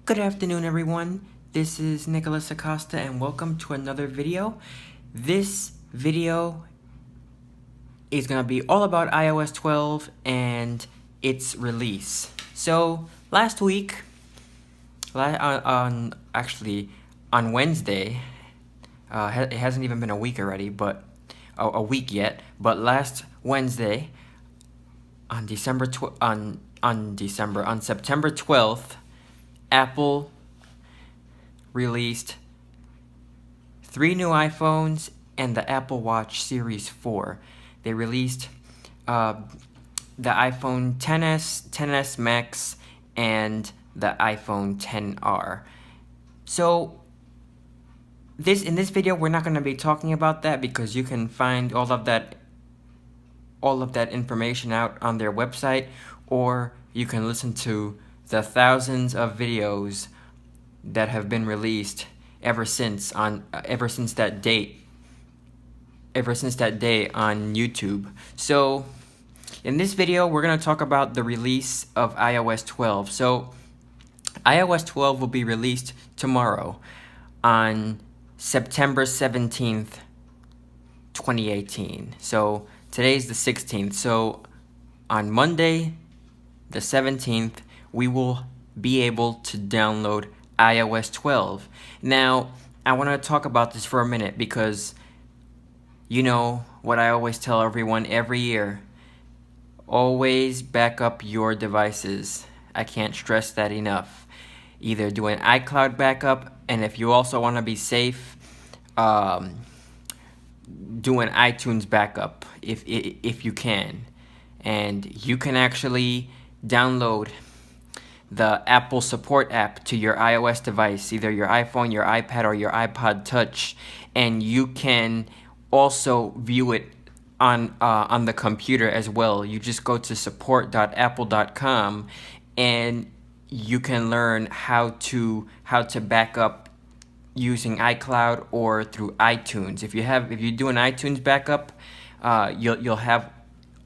Good afternoon, everyone. This is Nicholas Acosta, and welcome to another video. This video is going to be all about iOS 12 and its release. So, last week, on Wednesday, it hasn't even been a week already, but a week yet. But last Wednesday, on September 12th, Apple released 3 new iPhones and the Apple Watch Series 4. They released the iPhone XS, XS Max, and the iPhone XR. So in this video, we're not going to be talking about that because you can find all of that information out on their website, or you can listen to the thousands of videos that have been released ever since that day on YouTube. So in this video, we're going to talk about the release of iOS 12. So iOS 12 will be released tomorrow on September 17th, 2018. So today's the 16th. So on Monday, the 17th, we will be able to download iOS 12. Now, I want to talk about this for a minute because you know what I always tell everyone every year. Always back up your devices. I can't stress that enough. Either do an iCloud backup, and if you also want to be safe, do an iTunes backup if you can. And you can actually download the Apple Support app to your iOS device, either your iPhone, your iPad, or your iPod Touch, and you can also view it on the computer as well. You just go to support.apple.com and you can learn how to back up using iCloud or through iTunes. If you do an iTunes backup, you'll have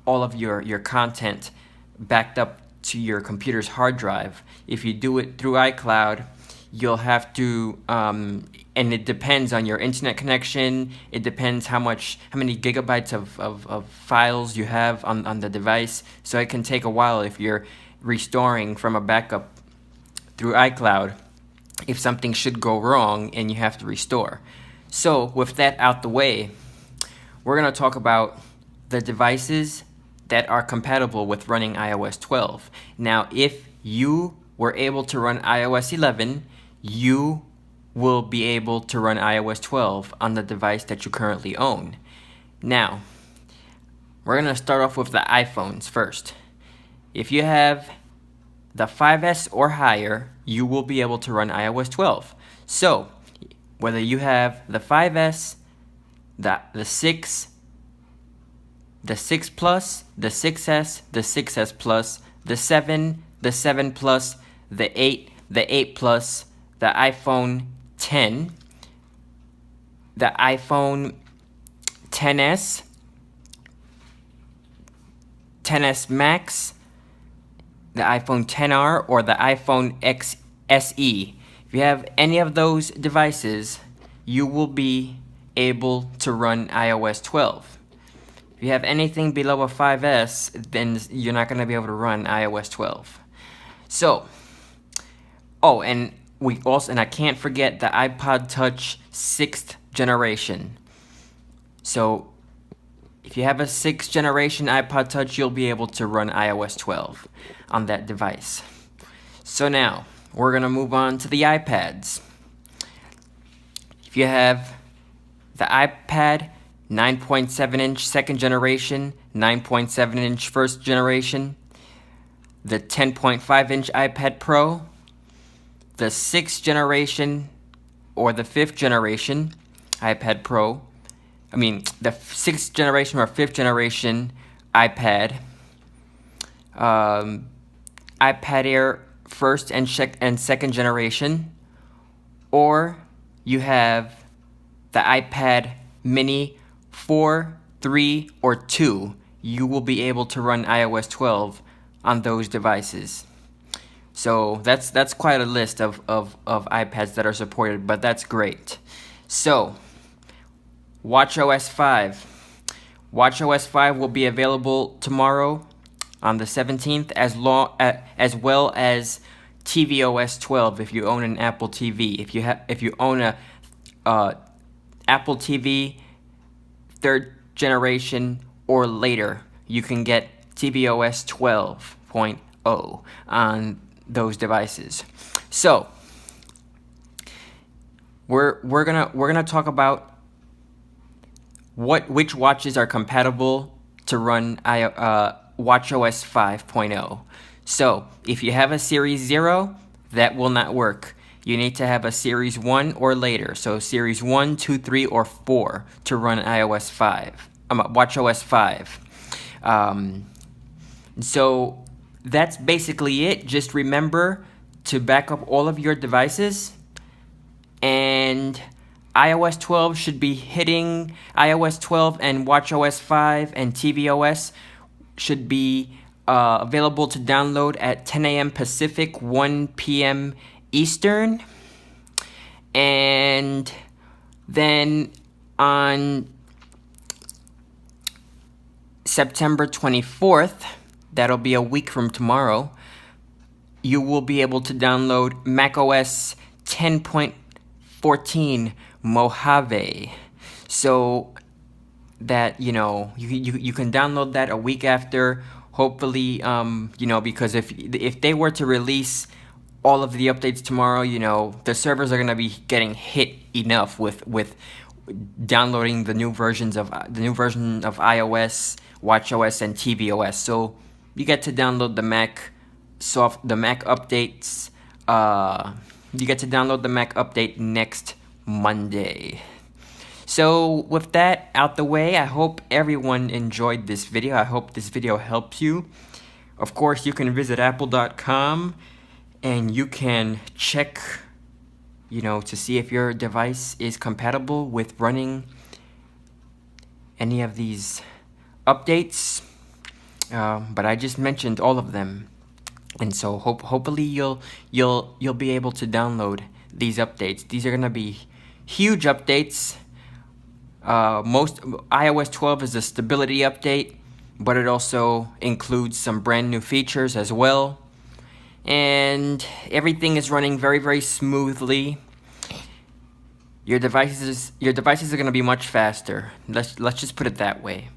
all of your content backed up to your computer's hard drive. If you do it through iCloud, you'll have to, and it depends on your internet connection. It depends how many gigabytes of files you have on the device. So it can take a while if you're restoring from a backup through iCloud, if something should go wrong and you have to restore. So with that out the way, we're going to talk about the devices that are compatible with running iOS 12. Now, if you were able to run iOS 11, you will be able to run iOS 12 on the device that you currently own. Now, we're going to start off with the iPhones first. If you have the 5S or higher, you will be able to run iOS 12. So, whether you have the 5S, the 6, the 6 Plus, the 6S, the 6S Plus, the 7, the 7 Plus, the 8, the 8 Plus, the iPhone 10, the iPhone XS, XS Max, the iPhone XR, or the iPhone SE. If you have any of those devices, you will be able to run iOS 12. If you have anything below a 5S, then you're not going to be able to run iOS 12. So, and I can't forget the iPod Touch 6th generation. So, if you have a 6th generation iPod Touch, you'll be able to run iOS 12 on that device. So now, we're going to move on to the iPads. If you have the iPad 9.7-inch 2nd generation, 9.7-inch 1st generation, the 10.5-inch iPad Pro, the 6th generation or the 5th generation iPad Pro, the 6th generation or 5th generation iPad, iPad Air 1st and 2nd generation, or you have the iPad Mini 4, 3, or 2, you will be able to run iOS 12 on those devices. So that's quite a list of iPads that are supported, but that's great. So watchOS 5. watchOS 5 will be available tomorrow on the 17th, as well as tvOS 12 if you own an Apple TV. If you own a Apple TV 3rd generation or later, you can get tvOS 12.0 on those devices. So we're gonna talk about which watches are compatible to run watchOS 5.0. So if you have a Series 0, that will not work. You need to have a Series 1 or later. So Series 1, 2, 3, or 4 to run watchOS 5. So that's basically it. Just remember to back up all of your devices, and iOS 12 should be hitting. iOS 12 and watchOS 5 and tvOS should be available to download at 10 a.m. Pacific, 1 p.m. Eastern. And then on September 24th, that'll be a week from tomorrow, you will be able to download macOS 10.14 Mojave. So that, you can download that a week after, hopefully, because if they were to release all of the updates tomorrow, the servers are going to be getting hit enough with downloading the new version of iOS, watchOS, and tvOS. So you get to download the Mac updates. You get to download the Mac update next Monday. So with that out the way, I hope everyone enjoyed this video. I hope this video helps you. Of course, you can visit apple.com and you can check, to see if your device is compatible with running any of these updates. But I just mentioned all of them, and so hopefully you'll be able to download these updates. These are gonna be huge updates. Most iOS 12 is a stability update, but it also includes some brand new features as well. And everything is running very, very smoothly. Your devices are going to be much faster. Let's just put it that way.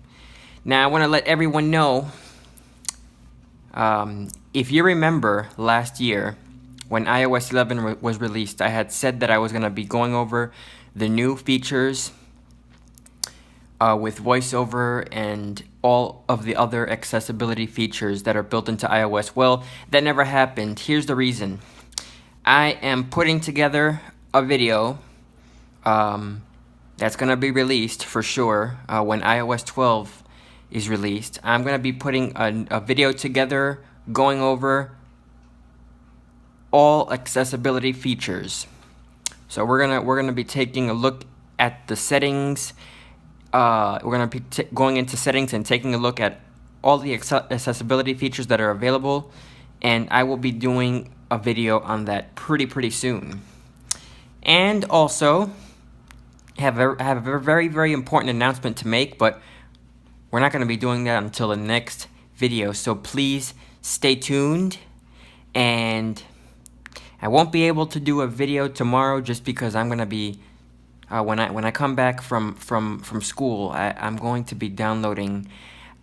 Now I want to let everyone know, if you remember last year when iOS 11 was released, I had said that I was going to be going over the new features with VoiceOver and all of the other accessibility features that are built into iOS. Well, that never happened. Here's the reason. I am putting together a video that's going to be released for sure when iOS 12 is released. I'm going to be putting a video together going over all accessibility features. So we're gonna be taking a look at the settings. We're going to be going into settings and taking a look at all the accessibility features that are available, and I will be doing a video on that pretty soon. And also have a very, very important announcement to make, but we're not going to be doing that until the next video, so please stay tuned. And I won't be able to do a video tomorrow just because I'm going to be when I come back from school, I'm going to be downloading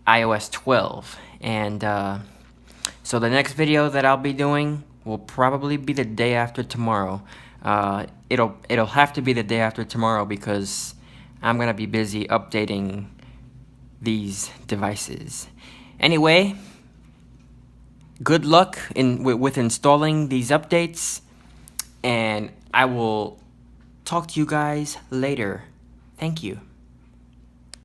iOS 12, and so the next video that I'll be doing will probably be the day after tomorrow. It'll have to be the day after tomorrow because I'm gonna be busy updating these devices. Anyway, good luck with installing these updates, and I will talk to you guys later. Thank you.